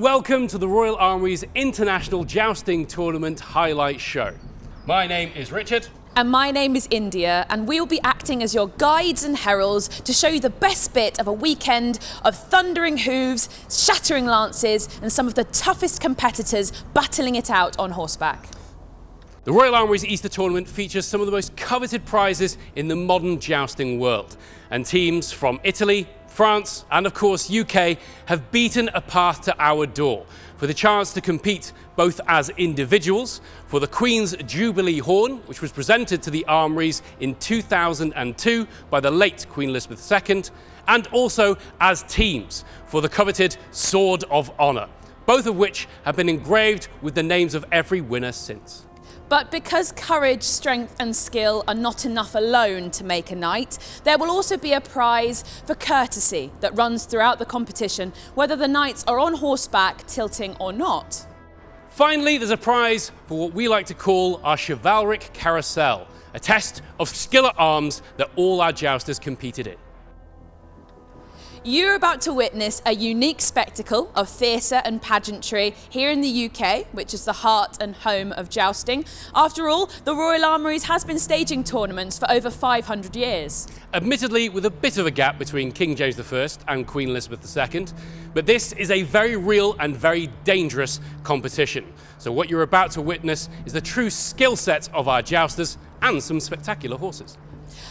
Welcome to the Royal Armouries International Jousting Tournament Highlight Show. My name is Richard. And my name is India, and we'll be acting as your guides and heralds to show you the best bit of a weekend of thundering hooves, shattering lances, and some of the toughest competitors battling it out on horseback. The Royal Armouries Easter Tournament features some of the most coveted prizes in the modern jousting world, and teams from Italy, France, and of course UK have beaten a path to our door for the chance to compete both as individuals for the Queen's Jubilee horn, which was presented to the Armouries in 2002 by the late Queen Elizabeth II, and also as teams for the coveted Sword of Honour, both of which have been engraved with the names of every winner since. But because courage, strength and skill are not enough alone to make a knight, there will also be a prize for courtesy that runs throughout the competition, whether the knights are on horseback, tilting or not. Finally, there's a prize for what we like to call our chivalric carousel, a test of skill at arms that all our jousters competed in. You're about to witness a unique spectacle of theatre and pageantry here in the UK, which is the heart and home of jousting. After all, the Royal Armouries has been staging tournaments for over 500 years. Admittedly, with a bit of a gap between King James I and Queen Elizabeth II, but this is a very real and very dangerous competition. So what you're about to witness is the true skill set of our jousters and some spectacular horses.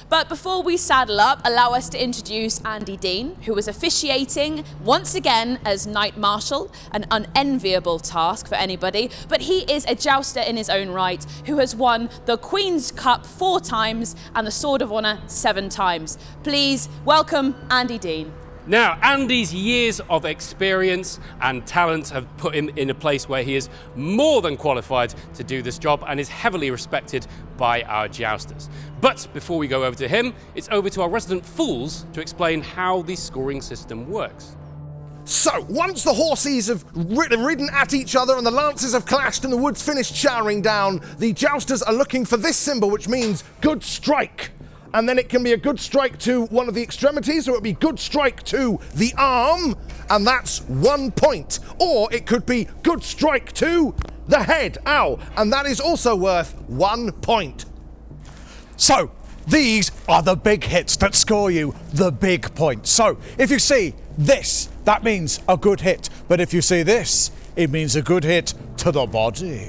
But before we saddle up, allow us to introduce Andy Dean, who is officiating once again as Knight Marshal, an unenviable task for anybody, but he is a jouster in his own right, who has won the Queen's Cup 4 times and the Sword of Honour 7 times. Please welcome Andy Dean. Now, Andy's years of experience and talent have put him in a place where he is more than qualified to do this job and is heavily respected by our jousters. But before we go over to him, it's over to our resident fools to explain how the scoring system works. So, once the horses have ridden at each other and the lances have clashed and the wood's finished showering down, the jousters are looking for this symbol, which means good strike. And then it can be a good strike to one of the extremities, or it would be good strike to the arm, and that's 1 point. Or it could be good strike to the head, ow, and that is also worth 1 point. So, these are the big hits that score you the big points. So, if you see this, that means a good hit. But if you see this, it means a good hit to the body,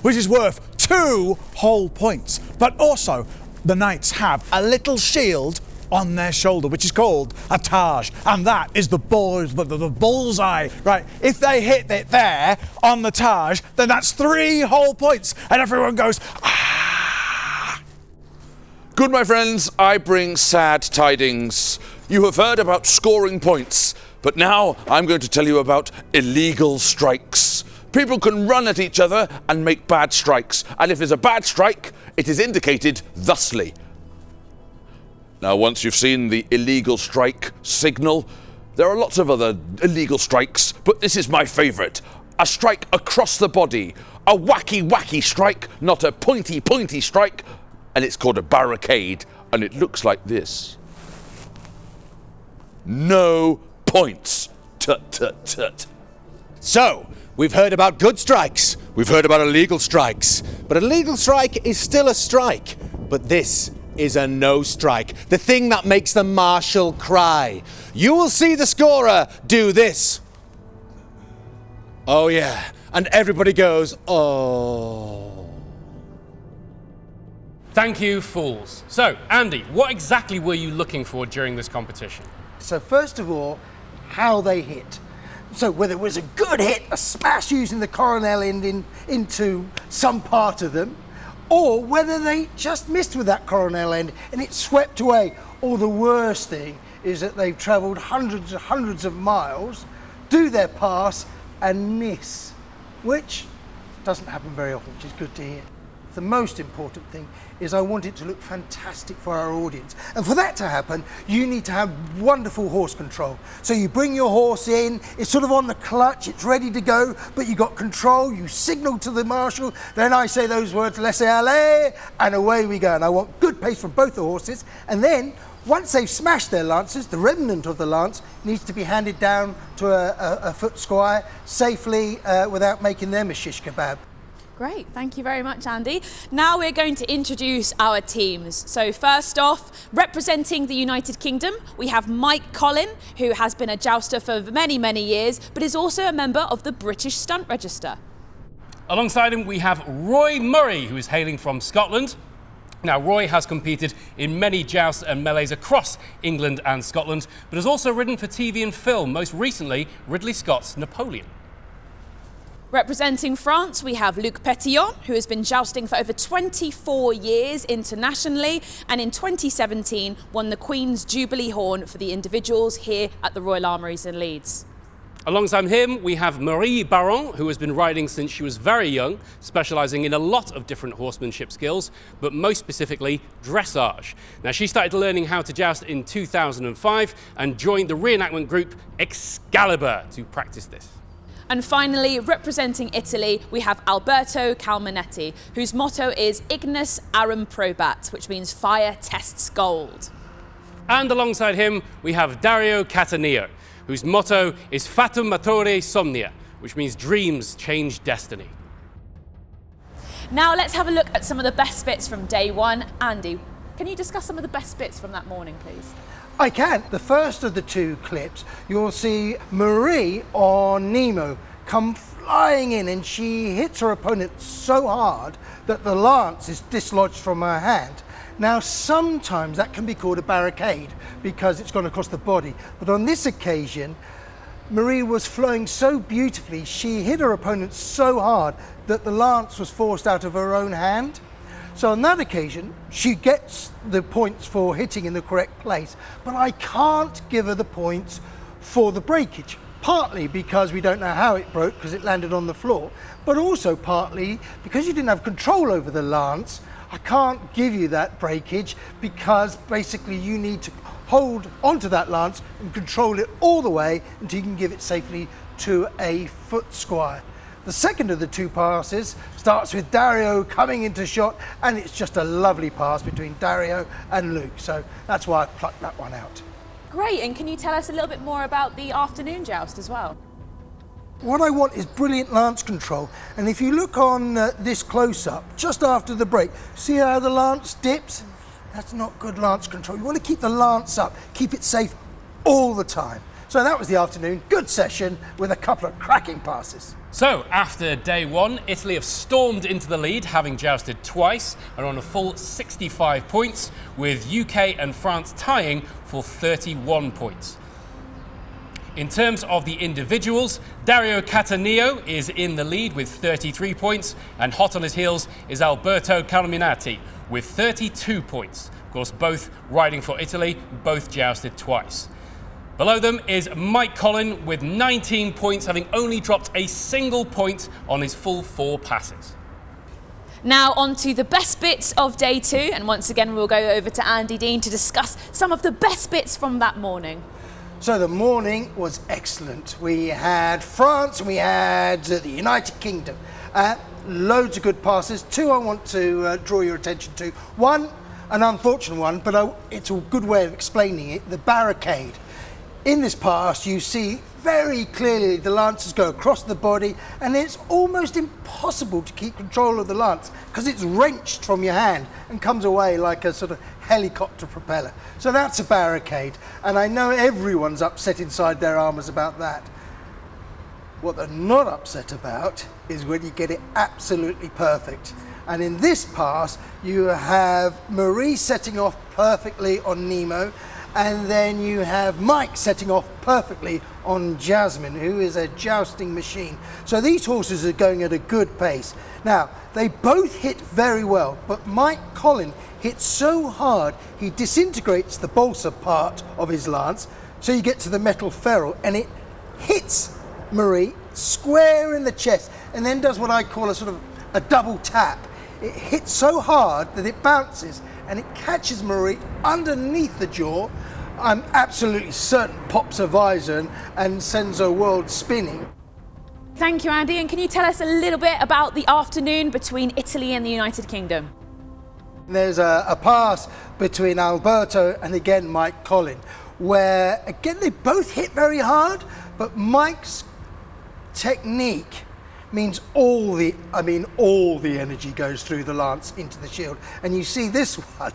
which is worth 2 whole points. But also, the knights have a little shield on their shoulder, which is called a targe, and that is the bullseye, right? If they hit it there on the targe, then that's 3 whole points, and everyone goes, ah! Good, my friends, I bring sad tidings. You have heard about scoring points, but now I'm going to tell you about illegal strikes. People can run at each other and make bad strikes, and if there's a bad strike, it is indicated thusly. Now, once you've seen the illegal strike signal, there are lots of other illegal strikes, but this is my favourite. A strike across the body. A wacky strike, not a pointy strike, and it's called a barricade, and it looks like this. No points. Tut, tut, tut. So, we've heard about good strikes, we've heard about illegal strikes, but a legal strike is still a strike. But this is a no strike, the thing that makes the marshal cry. You will see the scorer do this. Oh yeah, and everybody goes, oh. Thank you, fools. So, Andy, what exactly were you looking for during this competition? So first of all, how they hit. So whether it was a good hit, a smash using the coronel into some part of them, or whether they just missed with that coronel end and it swept away. Or the worst thing is that they've travelled hundreds of miles, do their pass and miss, which doesn't happen very often, which is good to hear. the most important thing is I want it to look fantastic for our audience. And for that to happen, you need to have wonderful horse control. So you bring your horse in, it's sort of on the clutch, it's ready to go, but you got control, you signal to the marshal, then I say those words, laissez-aller, and away we go. And I want good pace from both the horses. And then, once they've smashed their lances, the remnant of the lance needs to be handed down to a foot squire safely without making them a shish kebab. Great, thank you very much, Andy. Now we're going to introduce our teams. So first off, representing the United Kingdom, we have Mike Collin, who has been a jouster for many, many years, but is also a member of the British Stunt Register. Alongside him, we have Roy Murray, who is hailing from Scotland. Now, Roy has competed in many jousts and melees across England and Scotland, but has also ridden for TV and film, most recently Ridley Scott's Napoleon. Representing France, we have Luc Petillon, who has been jousting for over 24 years internationally, and in 2017 won the Queen's Jubilee horn for the individuals here at the Royal Armouries in Leeds. Alongside him, we have Marie Baron, who has been riding since she was very young, specialising in a lot of different horsemanship skills, but most specifically dressage. Now, she started learning how to joust in 2005 and joined the reenactment group Excalibur to practice this. And finally, representing Italy, we have Alberto Calmanetti, whose motto is Ignis Arum Probat, which means fire tests gold. And alongside him, we have Dario Cataneo, whose motto is Fatum Matore Somnia, which means dreams change destiny. Now let's have a look at some of the best bits from day one. Andy, can you discuss some of the best bits from that morning, please? I can. The first of the two clips, you'll see Marie on Nemo come flying in, and she hits her opponent so hard that the lance is dislodged from her hand. Now, sometimes that can be called a barricade because it's gone across the body. But on this occasion, Marie was flowing so beautifully, she hit her opponent so hard that the lance was forced out of her own hand. So on that occasion, she gets the points for hitting in the correct place, but I can't give her the points for the breakage. Partly because we don't know how it broke because it landed on the floor, but also partly because you didn't have control over the lance. I can't give you that breakage because basically you need to hold onto that lance and control it all the way until you can give it safely to a foot squire. The second of the two passes starts with Dario coming into shot, and it's just a lovely pass between Dario and Luke. So that's why I plucked that one out. Great, and can you tell us a little bit more about the afternoon joust as well? What I want is brilliant lance control, and if you look on this close-up, just after the break, see how the lance dips? That's not good lance control. You want to keep the lance up, keep it safe all the time. So that was the afternoon, good session with a couple of cracking passes. So, after day one, Italy have stormed into the lead, having jousted twice, and on a full 65 points, with UK and France tying for 31 points. In terms of the individuals, Dario Cataneo is in the lead with 33 points, and hot on his heels is Alberto Calminati with 32 points. Of course, both riding for Italy, both jousted twice. Below them is Mike Collin with 19 points, having only dropped a single point on his full 4 passes. Now on to the best bits of day two, and once again we'll go over to Andy Dean to discuss some of the best bits from that morning. So the morning was excellent. We had France and we had the United Kingdom. Loads of good passes. Two I want to draw your attention to. One, an unfortunate one, but it's a good way of explaining it, the barricade. In this pass, you see very clearly the lances go across the body, and it's almost impossible to keep control of the lance because it's wrenched from your hand and comes away like a sort of helicopter propeller. So that's a barricade, and I know everyone's upset inside their armours about that. What they're not upset about is when you get it absolutely perfect. And in this pass, you have Marie setting off perfectly on Nemo, and then you have Mike setting off perfectly on Jasmine, who is a jousting machine. So these horses are going at a good pace. Now, they both hit very well, but Mike Collin hits so hard, he disintegrates the balsa part of his lance, so you get to the metal ferrule, and it hits Marie square in the chest, and then does what I call a sort of a double tap. it hits so hard that it bounces and it catches Marie underneath the jaw. I'm absolutely certain pops her visor and sends her world spinning. Thank you, Andy. And can you tell us a little bit about the afternoon between Italy and the United Kingdom? There's a pass between Alberto and again Mike Collin, where again they both hit very hard, but Mike's technique means all the energy goes through the lance into the shield. And you see this one,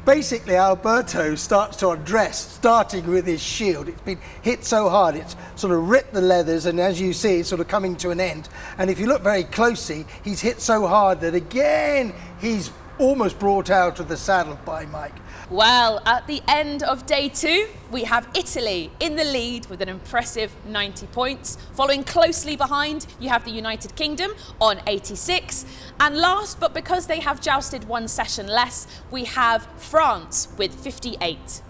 basically Alberto starts to undress, starting with his shield. It's been hit so hard, it's sort of ripped the leathers, and as you see, it's sort of coming to an end. And if you look very closely, he's hit so hard that again, he's almost brought out of the saddle by Mike. Well, at the end of day 2, we have Italy in the lead with an impressive 90 points. Following closely behind, you have the United Kingdom on 86. And last, but because they have jousted one session less, we have France with 58.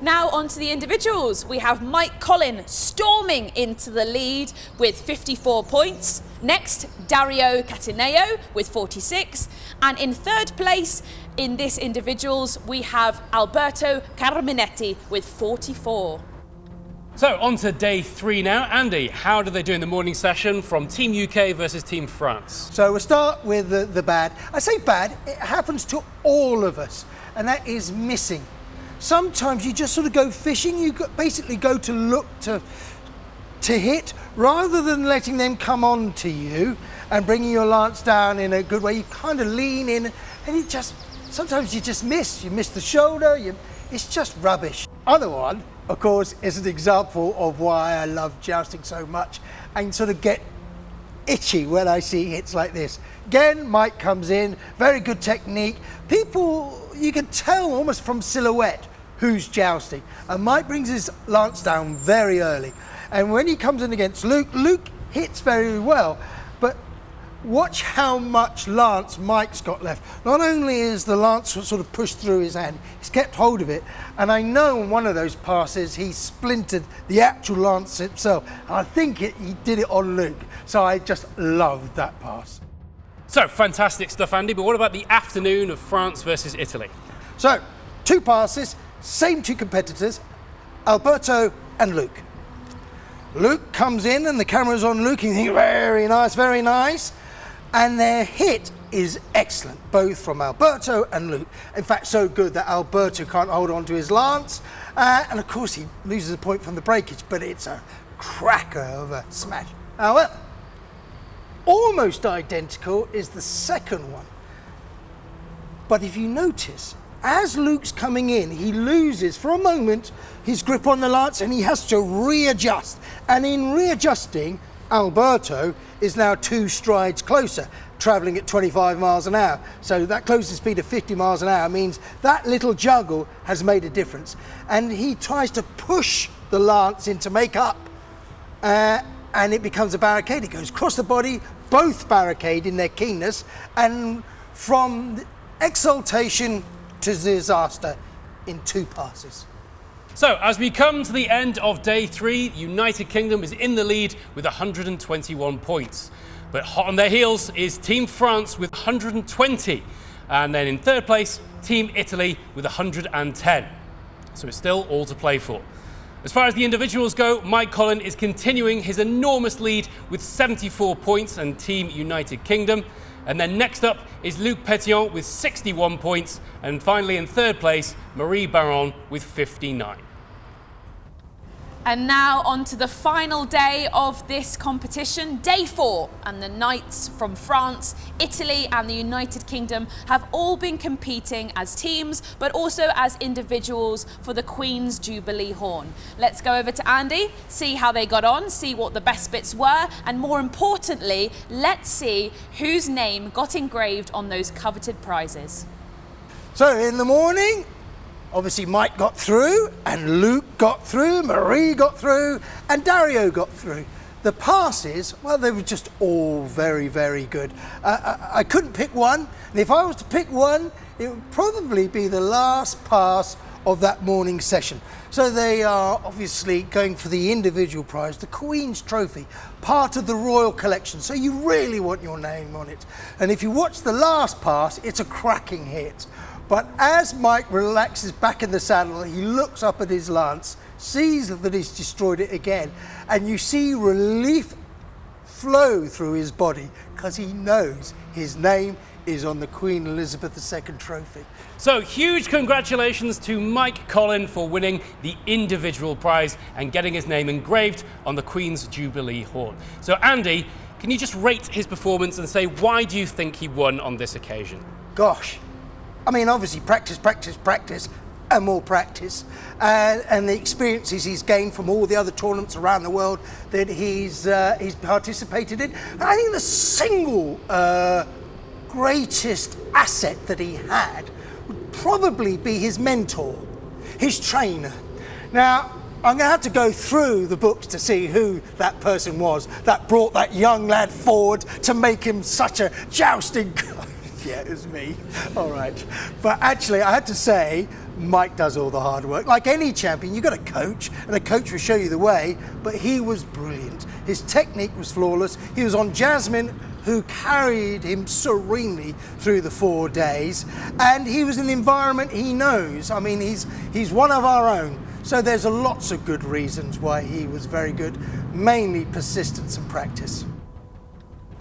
Now on to the individuals. We have Mike Collin storming into the lead with 54 points. Next, Dario Cataneo with 46. And in third place in this individuals, we have Alberto Carminetti with 44. So on to day 3 now. Andy, how did they do in the morning session from Team UK versus Team France? So we'll start with the bad. I say bad, it happens to all of us, and that is missing. Sometimes you just sort of go fishing, basically go to look to hit, rather than letting them come on to you and bringing your lance down in a good way. You kind of lean in and sometimes you just miss. You miss the shoulder, it's just rubbish. Other one, of course, is an example of why I love jousting so much and sort of get itchy when I see hits like this. Again, Mike comes in, very good technique. People, you can tell almost from silhouette who's jousting. And Mike brings his lance down very early. And when he comes in against Luke, Luke hits very well. But watch how much lance Mike's got left. Not only is the lance sort of pushed through his hand, he's kept hold of it. And I know in one of those passes, he splintered the actual lance itself. And I think he did it on Luke. So I just loved that pass. So fantastic stuff, Andy, but what about the afternoon of France versus Italy? So, 2 passes, same 2 competitors, Alberto and Luke. Luke comes in and the camera's on Luke, and you think, very nice, very nice. And their hit is excellent, both from Alberto and Luke. In fact, so good that Alberto can't hold on to his lance. And of course, he loses a point from the breakage, but it's a cracker of a smash. Well, almost identical is the second one. But if you notice, as Luke's coming in, he loses for a moment his grip on the lance and he has to readjust. And in readjusting, Alberto is now 2 strides closer, traveling at 25 miles an hour. So that closing speed of 50 miles an hour means that little juggle has made a difference. And he tries to push the lance in to make up, and it becomes a barricade. It goes across the body, both barricade in their keenness, and from exaltation to disaster in 2 passes. So as we come to the end of day 3, United Kingdom is in the lead with 121 points. But hot on their heels is Team France with 120. And then in third place, Team Italy with 110. So it's still all to play for. As far as the individuals go, Mike Collin is continuing his enormous lead with 74 points and Team United Kingdom. And then next up is Luc Pétion with 61 points. And finally in third place, Marie Baron with 59. And now on to the final day of this competition, day 4. And the knights from France, Italy and the United Kingdom have all been competing as teams, but also as individuals for the Queen's Jubilee horn. Let's go over to Andy, see how they got on, see what the best bits were, and more importantly, let's see whose name got engraved on those coveted prizes. So in the morning, obviously Mike got through, and Luke got through, Marie got through, and Dario got through. The passes, well, they were just all very, very good. I couldn't pick one, and if I was to pick one, it would probably be the last pass of that morning session. So they are obviously going for the individual prize, the Queen's Trophy, part of the Royal Collection. So you really want your name on it. And if you watch the last pass, it's a cracking hit. But as Mike relaxes back in the saddle, he looks up at his lance, sees that he's destroyed it again, and you see relief flow through his body because he knows his name is on the Queen Elizabeth II trophy. So huge congratulations to Mike Collin for winning the individual prize and getting his name engraved on the Queen's Jubilee horn. So Andy, can you just rate his performance and say why do you think he won on this occasion? Gosh, I mean obviously practice, and more practice, and the experiences he's gained from all the other tournaments around the world that he's participated in. And I think the single greatest asset that he had would probably be his mentor, his trainer. Now, I'm going to have to go through the books to see who that person was that brought that young lad forward to make him such a jousting. Yeah, it was me. All right. But actually, I have to say, Mike does all the hard work. Like any champion, you've got a coach, and a coach will show you the way, but he was brilliant. His technique was flawless. He was on Jasmine, who carried him serenely through the 4 days, and he was in the environment he knows. I mean, he's one of our own. So there's lots of good reasons why he was very good, mainly persistence and practice.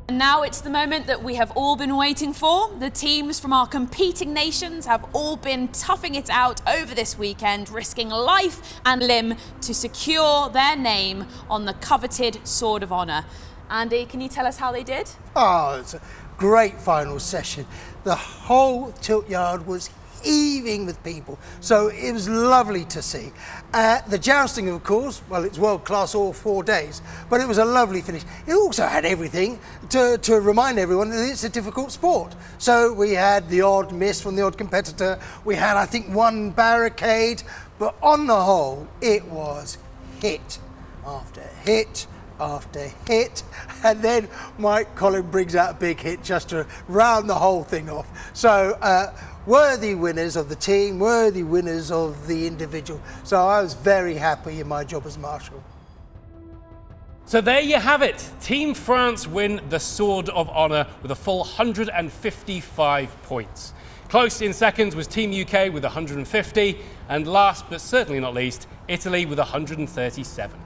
And now it's the moment that we have all been waiting for. The teams from our competing nations have all been toughing it out over this weekend, risking life and limb to secure their name on the coveted Sword of Honour. Andy, can you tell us how they did? Oh, it's a great final session. The whole tilt yard was heaving with people, so it was lovely to see. The jousting, of course, well, it's world class all 4 days, but it was a lovely finish. It also had everything to remind everyone that it's a difficult sport. So we had the odd miss from the odd competitor, we had, I think, one barricade, but on the whole, it was hit after hit after hit, and then Mike Collin brings out a big hit just to round the whole thing off. So worthy winners of the team, worthy winners of the individual. So I was very happy in my job as marshal. So there you have it. Team France win the Sword of Honour with a full 155 points. Close in seconds was Team UK with 150, and last but certainly not least, Italy with 137.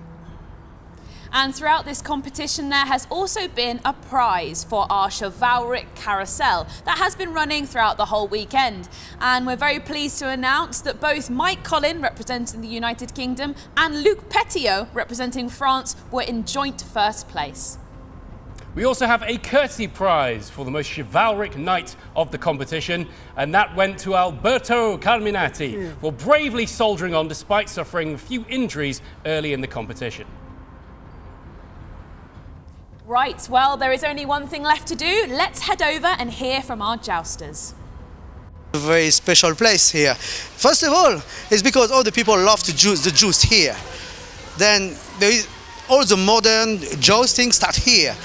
And throughout this competition, there has also been a prize for our chivalric carousel that has been running throughout the whole weekend. And we're very pleased to announce that both Mike Collin, representing the United Kingdom, and Luc Petiot, representing France, were in joint first place. We also have a courtesy prize for the most chivalric knight of the competition, and that went to Alberto Carminati for bravely soldiering on despite suffering a few injuries early in the competition. Right, well, there is only one thing left to do. Let's head over and hear from our jousters. A very special place here. First of all, it's because all the people love to joust here. Then there is all the modern jousting start here.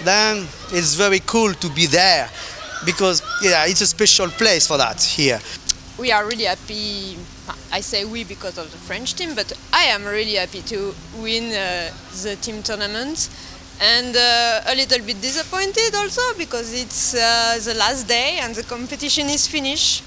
Then it's very cool to be there because yeah, it's a special place for that here. We are really happy. I say we because of the French team, but I am really happy to win the team tournament. And a little bit disappointed also because it's the last day and the competition is finished,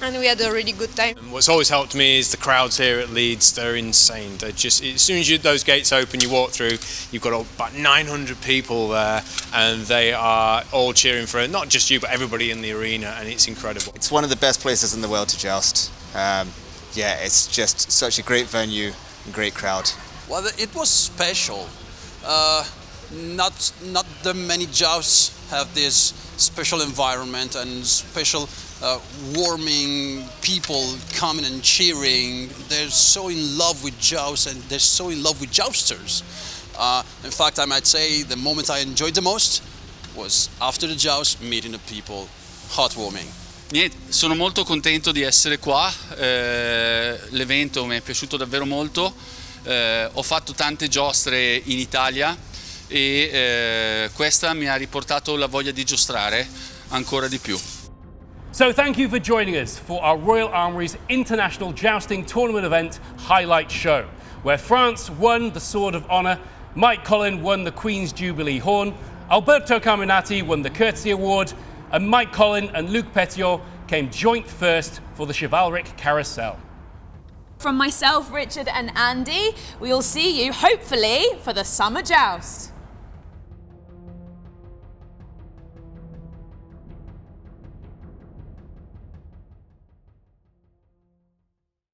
and we had a really good time. What's always helped me is the crowds here at Leeds. They're insane. They're just, as soon as those gates open, you walk through, you've got about 900 people there, and they are all cheering for not just you but everybody in the arena, and it's incredible. It's one of the best places in the world to joust. Yeah, it's just such a great venue and great crowd. Well, it was special. Not that many jousts have this special environment and special warming people coming and cheering. They're so in love with jousts and they're so in love with jousters. In fact, I might say the moment I enjoyed the most was after the joust, meeting the people, heartwarming. Niente, sono molto contento di essere qua, l'evento mi è piaciuto davvero molto, ho fatto tante giostre in Italia e questa mi ha riportato la voglia di giostrare ancora di più. So thank you for joining us for our Royal Armouries International Jousting Tournament event highlight show, where France won the Sword of Honour, Mike Collin won the Queen's Jubilee Horn, Alberto Carminati won the Courtesy Award, and Mike Collin and Luc Pétion came joint first for the Chivalric Carousel. From myself, Richard and Andy, we'll see you hopefully for the Summer Joust.